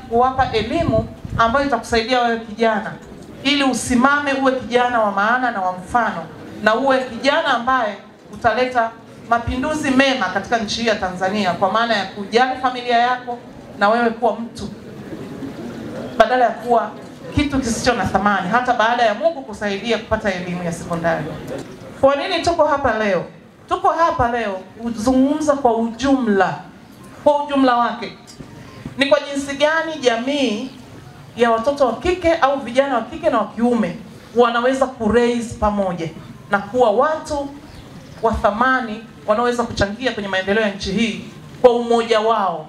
kuwapa elimu ambayo itakusaidia wewe kijana, ili usimame uwe kijana wa maana na wa mfano, na uwe kijana ambaye utaleta mapinduzi mema katika nchi ya Tanzania, kwa maana ya kujali familia yako na wewe kuwa mtu, badala ya kuwa kitu kisicho na thamani, hata baada ya Mungu kusaidia kupata elimu ya sekondari. Kwa nini tuko hapa leo? Tuko hapa leo kuzungumza kwa ujumla wake. Ni kwa jinsi gani jamii ya watoto wa kike au vijana wa kike na wa kiume wanaweza kuraise pamoja na kuwa watu wa thamani, wanaweza kuchangia kwenye maendeleo ya nchi hii kwa umoja wao.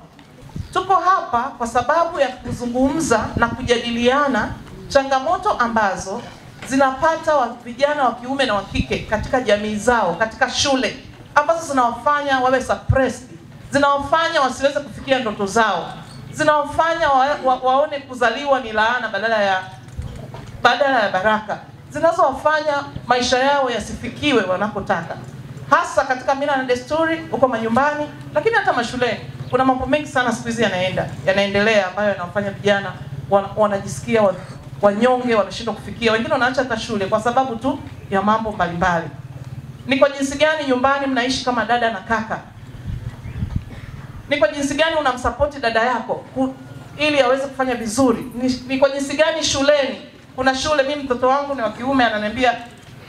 Tuko hapa kwa sababu ya kuzungumza na kujadiliana changamoto ambazo zinapata vijana wa kiume na wa kike katika jamii zao, katika shule, ambazo zinawafanya wawe suppressed, zinawafanya wasiweze kufikia ndoto zao, zinawafanya waone kuzaliwa ni laana badala ya baraka, zinazowafanya maisha yao yasifikiwe wanapotaka, hasa katika mila na desturi huko manyumbani, lakini hata mashuleni. Kuna mambo mengi sana siku hizi yanaendelea ambayo yanawafanya vijana wanajisikia wanyonge, wanashindwa kufikia. Wengine wanaacha hata shule kwa sababu tu ya mambo mbalimbali. Ni kwa jinsi gani nyumbani mnaishi kama dada na kaka? Ni kwa jinsi gani unamsupport dada yako ili aweze kufanya vizuri? Ni kwa jinsi gani shuleni? Kuna shule, mimi mtoto wangu ni wa kiume, ananiambia,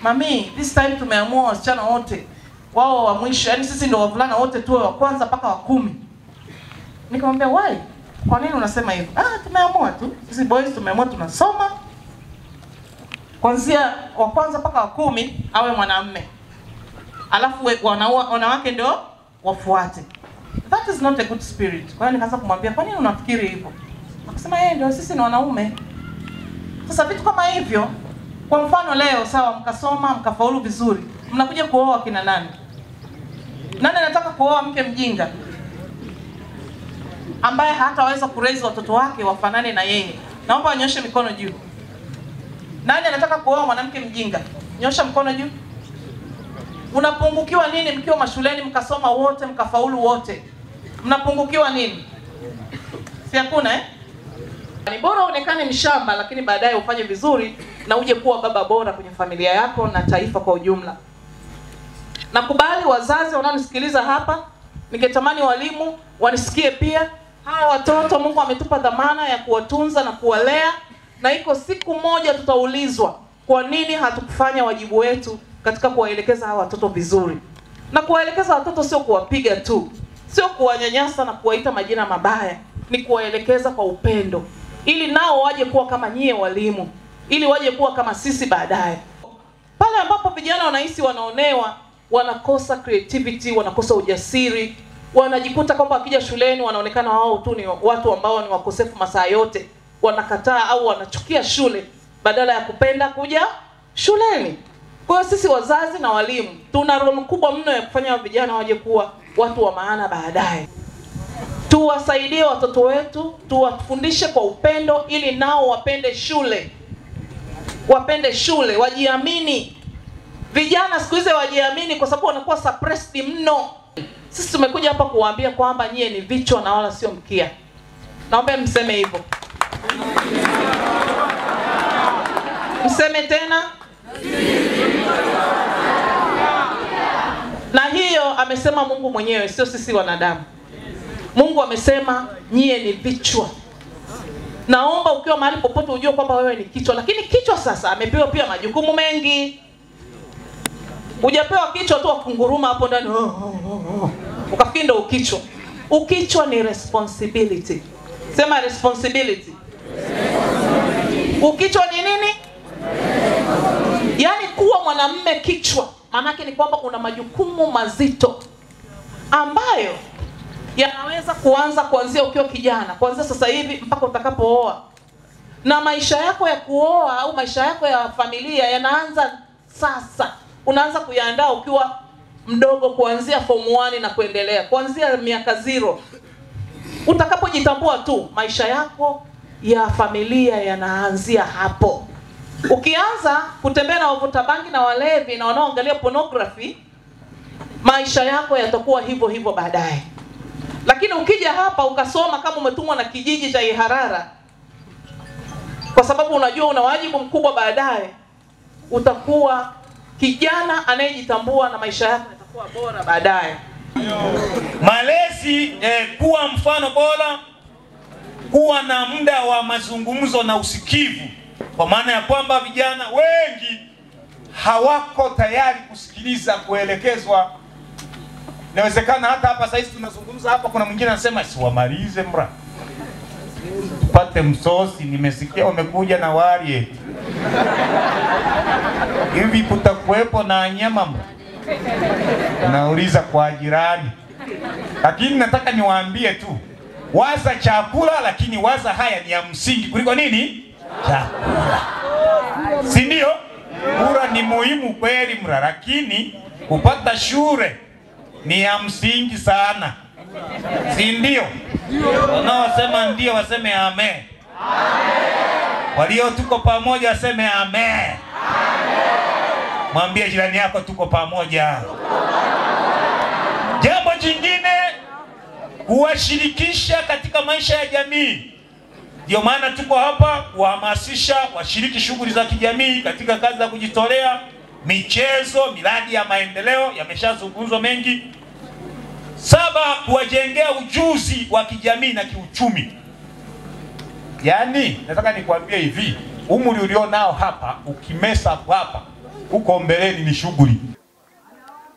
"Mami, this time tumeamua wasichana wote wao wa mwisho, yani sisi ndio wavulana wote tuwe wa kwanza mpaka wa 10." Nikamwambia, "Why? Kwa nini unasema hivyo?" Tumeamua tu. Sisi boys tumeamua tunasoma. Kuanzia wa kwanza mpaka wa 10 awe mwanamume. Alafu wanawake ndio wafuate. That is not a good spirit. Kwa hiyo nikaanza kumwambia, "Kwa nini unafikiri hivyo?" Akasema, "Yeye ndio, sisi ni wanaume." Sasa vitu kama hivyo, kwa mfano leo sawa, mkasoma mkafaulu vizuri, mnakuja kuoa kina nani? Nani anataka kuoa mke mjinga ambaye hataweza kuraise watoto wake wafanane na yeye? Naomba anyoshe mikono juu. Nani anataka kuoa mwanamke mjinga? Nyosha mkono juu. Unapungukiwa nini mkiwa mashuleni mkasoma wote mkafaulu wote? Mnapungukiwa nini? Si hakuna Ni bora uonekane mshamba, lakini baadaye ufanye vizuri na uje kuwa baba bora kwenye familia yako na taifa kwa ujumla. Nakubali wazazi wanaonisikiliza hapa, ningetamani walimu wanisikie pia. Hawa watoto Mungu ametupa dhamana ya kuwatunza na kuwalea, na iko siku moja tutaulizwa kwa nini hatukufanya wajibu wetu katika kuwaelekeza hawa watoto vizuri. Na kuwaelekeza watoto sio kuwapiga tu, sio kuwanyanyasa na kuwaita majina mabaya, ni kuwaelekeza kwa upendo, ili nao waje kuwa kama nyie walimu, ili waje kuwa kama sisi baadaye. Pale ambapo vijana wanahisi wanaonewa, wanakosa creativity, wanakosa ujasiri, wanajikuta kwamba wakija shuleni wanaonekana wao tu ni watu ambao ni wakosefu masaa yote, wanakataa au wanachukia shule badala ya kupenda kuja shuleni. Kwa hiyo sisi wazazi na walimu tuna role kubwa mno ya kufanya vijana waje kuwa watu wa maana baadaye. Tuwasaidie watoto wetu, tuwafundishe kwa upendo ili nao wapende shule. Wapende shule, wajiamini. Vijana siku hizi wajiamini kwa sababu wanakuwa suppressed mno. Sisi tumekuja hapa kuwaambia kwamba nyie ni vichwa na wala sio mkia. Naomba mseme hivyo. Mseme tena. Na hiyo amesema Mungu mwenyewe, sio sisi wanadamu. Mungu amesema nyie ni vichwa. Naomba ukiwa mahali popote ujue kwamba wewe ni kichwa, lakini kichwa sasa amepewa pia majukumu mengi. Hujapewa kichwa tu kunguruma hapo ndani ukafikiri ndio ukichwa. Ukichwa ni responsibility. Sema responsibility. Ukichwa ni nini? Yaani kuwa mwanamume kichwa, maana yake ni kwamba una majukumu mazito ambayo yanaweza kuanza kuanzia ukiwa kijana, kuanzia sasa hivi mpaka utakapooa. Na maisha yako ya kuoa au maisha yako ya familia yanaanza sasa. Unaanza kuyaandaa ukiwa mdogo, kuanzia form 1 na kuendelea, kuanzia miaka 0. Utakapojitambua tu, maisha yako ya familia yanaanzia hapo. Ukianza kutembea na wavuta bangi na walevi na wanaoangalia pornography, maisha yako yatakuwa hivyo hivyo baadaye. Lakini ukija hapa ukasoma kama umetumwa na kijiji cha Iharara, kwa sababu unajua una wajibu mkubwa baadaye, utakuwa kijana anayejitambua na maisha yako yatakuwa bora baadaye. Malezi, kuwa mfano bora, kuwa na muda wa mazungumzo na usikivu, kwa maana ya kwamba vijana wengi hawako tayari kusikiliza, kuelekezwa. Inawezekana hata hapa sasa tunazungumza hapa, kuna mwingine anasema siwamalize mra, tupate msosi, nimesikia wamekuja na wali hivi, kutakuwepo na nyama mra? Nauliza kwa jirani. Lakini nataka niwaambie tu, waza chakula, lakini waza haya ni ya msingi kuliko nini? Chakula. Si ndio? Kula ni muhimu kweli mra, lakini kupata shule ni ya msingi sana. Si ndio? Wanaosema ndio waseme amen. Walio tuko pamoja waseme amen. Mwambie jirani yako tuko pamoja. Jambo jingine, kuwashirikisha katika maisha ya jamii. Ndio maana tuko hapa kuhamasisha washiriki shughuli za kijamii katika kazi za kujitolea, michezo, miradi ya maendeleo, yameshazungumzwa mengi. 7, kuwajengea ujuzi wa kijamii na kiuchumi. Yaani, nataka nikwambie hivi, umri ulio nao hapa, ukimesa hapa, uko mbeleni ni shughuli.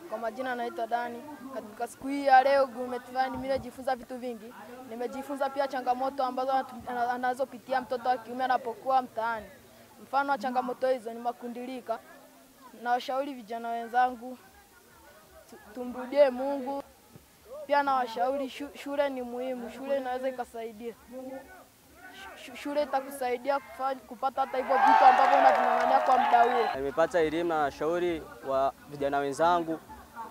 Kwa majina naitwa Dani. Katika siku hii ya leo Gurumetivani mimi nimejifunza vitu vingi. Nimejifunza pia changamoto ambazo anazopitia mtoto wa kiume anapokuwa mtaani. Mfano wa changamoto hizo ni makundilika. Na washauri vijana wenzangu tumrudie Mungu. Pia na washauri shule ni muhimu. Shule inaweza ikasaidia. Shule itakusaidia kupata hata hivyo vitu ambavyo unaving'ang'ania kwa muda huo. Nimepata elimu na shauri wa vijana wenzangu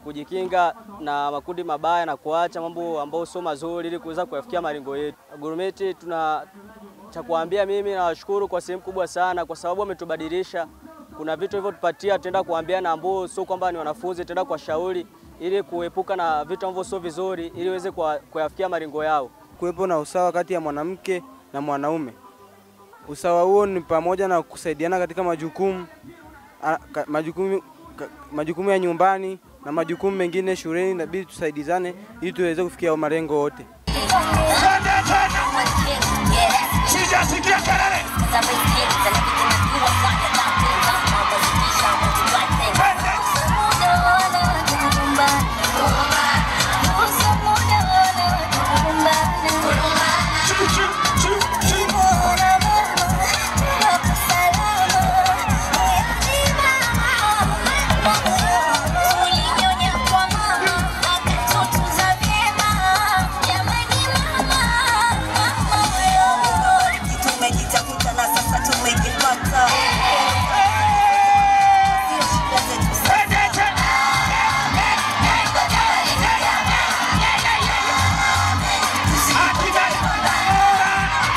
kujikinga na makundi mabaya na kuacha mambo ambayo sio mazuri ili kuweza kuyafikia malengo yetu. Gurumeti tuna cha kuambia, mimi nawashukuru kwa sehemu kubwa sana kwa sababu wametubadilisha. Kuna vitu hivyo tupatia, tutaenda kuambia na ambao sio kwamba ni wanafunzi, tutaenda kuwashauri ili kuepuka na vitu ambavyo sio vizuri ili waweze kuyafikia malengo yao. Kuwepo na usawa kati ya mwanamke na mwanaume. Usawa huo ni pamoja na kusaidiana katika majukumu ya nyumbani na majukumu mengine shuleni, inabidi tusaidizane ili tuweze kufikia malengo yote. Sijasikia kelele.